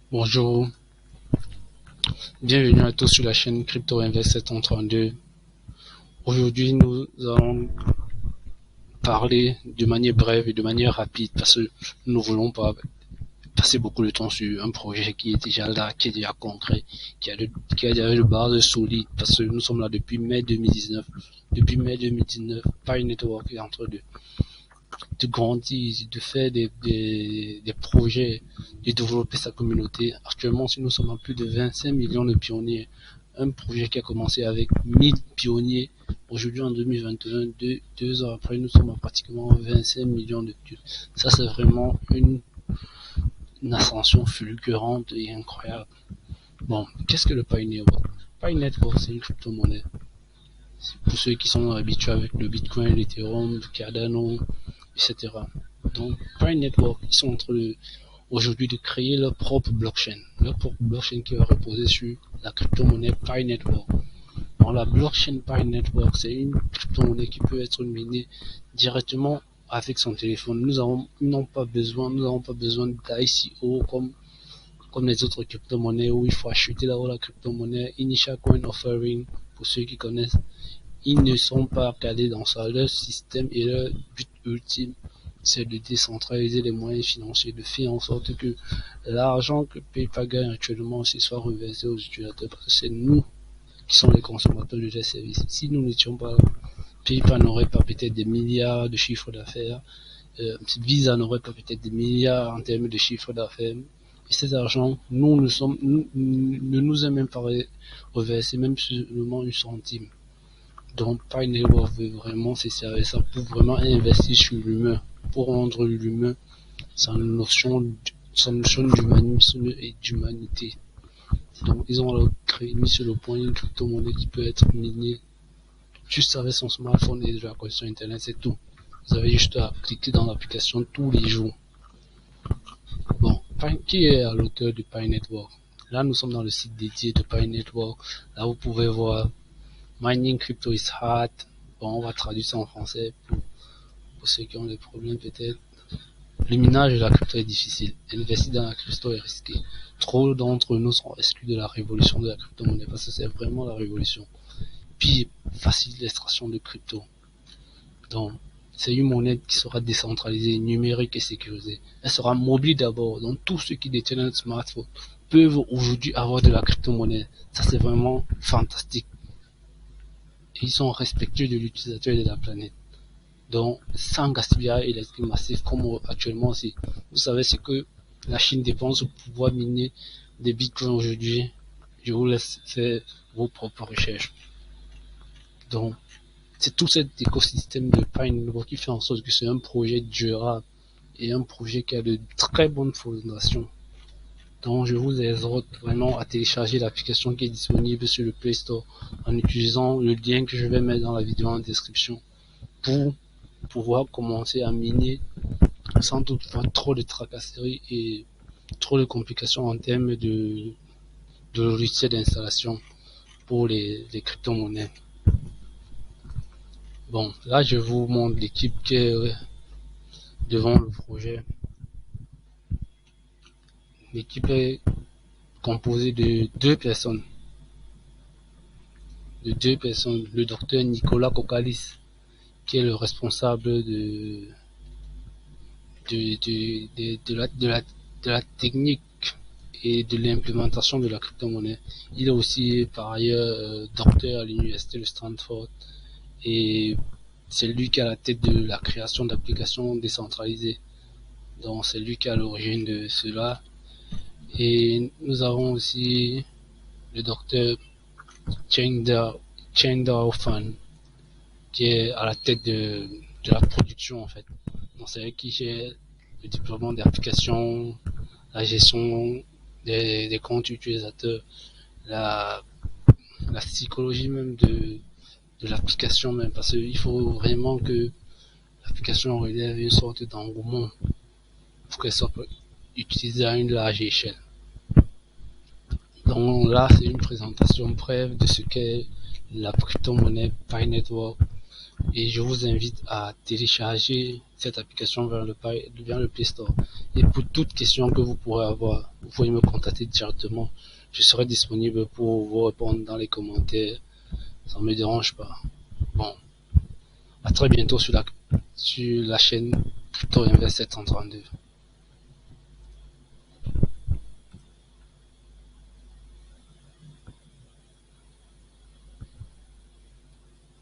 Bonjour, bienvenue à tous sur la chaîne Crypto Invest 732. Aujourd'hui, nous allons parler de manière brève et de manière rapide parce que nous ne voulons pas passer beaucoup de temps sur un projet qui est déjà là, qui est déjà concret, qui a déjà de base solide parce que nous sommes là depuis mai 2019. Depuis mai 2019, Pi Network est en train de grandir, de faire des projets, de développer sa communauté. Actuellement, si nous sommes à plus de 25 millions de pionniers, un projet qui a commencé avec 1000 pionniers, aujourd'hui en 2021, deux ans après, nous sommes à pratiquement 25 millions de pionniers. Ça, c'est vraiment une ascension fulgurante et incroyable. Bon, qu'est-ce que le Pi Network? Pi Network, c'est une crypto-monnaie. Pour ceux qui sont habitués avec le Bitcoin, l'Ethereum, le Cardano, etc. Donc, Pi Network, ils sont en train aujourd'hui de créer leur propre blockchain qui va reposer sur la crypto-monnaie Pi Network. Donc, la blockchain Pi Network, c'est une crypto-monnaie qui peut être minée directement avec son téléphone. Nous n'avons pas besoin d'ICO comme les autres crypto-monnaies où il faut acheter d'abord la crypto-monnaie, Initial Coin Offering, pour ceux qui connaissent. Ils ne sont pas calés dans ça. Leur système et leur but ultime, c'est de décentraliser les moyens financiers, de faire en sorte que l'argent que PayPal gagne actuellement soit reversé aux utilisateurs, parce que c'est nous qui sommes les consommateurs de ces services. Si nous n'étions pas là, PayPal n'aurait pas peut-être des milliards de chiffres d'affaires, Visa n'aurait pas peut-être des milliards en termes de chiffres d'affaires. Et cet argent, ne nous est même pas reversé, même seulement une centime. Donc, Pi Network veut vraiment se servir ça pour vraiment investir sur l'humain, pour rendre l'humain sa notion d'humanisme et d'humanité. Donc, ils ont alors mis sur le point une crypto-monnaie qui peut être minée juste avec son smartphone et de la connexion Internet, c'est tout. Vous avez juste à cliquer dans l'application tous les jours. Bon, qui est à l'auteur de Pi Network? Là, nous sommes dans le site dédié de Pi Network. Là, vous pouvez voir Mining Crypto is hard. Bon, on va traduire ça en français pour ceux qui ont des problèmes peut-être. Le minage de la crypto est difficile. Investir dans la crypto est risqué. Trop d'entre nous sont exclus de la révolution de la crypto-monnaie parce que c'est vraiment la révolution. Puis, facilite l'extraction de crypto. Donc, c'est une monnaie qui sera décentralisée, numérique et sécurisée. Elle sera mobile d'abord. Donc, tous ceux qui détiennent un smartphone peuvent aujourd'hui avoir de la crypto-monnaie. Ça, c'est vraiment fantastique. Et ils sont respectueux de l'utilisateur et de la planète. Donc, sans gaspillage électrique massif comme actuellement aussi. Vous savez ce que la Chine dépense pour pouvoir miner des bitcoins aujourd'hui. Je vous laisse faire vos propres recherches. Donc, c'est tout cet écosystème de Pi Network qui fait en sorte que c'est un projet durable et un projet qui a de très bonnes fondations. Donc, je vous exhorte vraiment à télécharger l'application qui est disponible sur le Play Store en utilisant le lien que je vais mettre dans la vidéo en description pour pouvoir commencer à miner sans toutefois trop de tracasseries et trop de complications en termes de logiciel d'installation pour les crypto-monnaies. Bon, là je vous montre l'équipe qui est devant le projet. L'équipe est composée de deux personnes. Le docteur Nicolas Kokalis, qui est le responsable de la technique et de l'implémentation de la crypto-monnaie. Il est aussi par ailleurs docteur à l'université de Stanford et c'est lui qui est à la tête de la création d'applications décentralisées. Donc c'est lui qui est à l'origine de cela. Et nous avons aussi le docteur Cheng Dao Fan qui est à la tête de la production en fait. Donc c'est lui qui gère le déploiement d'applications, la gestion des comptes utilisateurs, la psychologie même de l'application même, parce qu'il faut vraiment que l'application relève une sorte d'engouement pour qu'elle soit utilisée à une large échelle. Donc là, c'est une présentation brève de ce qu'est la crypto-monnaie Pi Network et je vous invite à télécharger cette application vers le Play Store. Et pour toute question que vous pourrez avoir, vous pouvez me contacter directement. Je serai disponible pour vous répondre dans les commentaires. Ça ne me dérange pas. Bon, à très bientôt sur la chaîne Crypto Invest 732.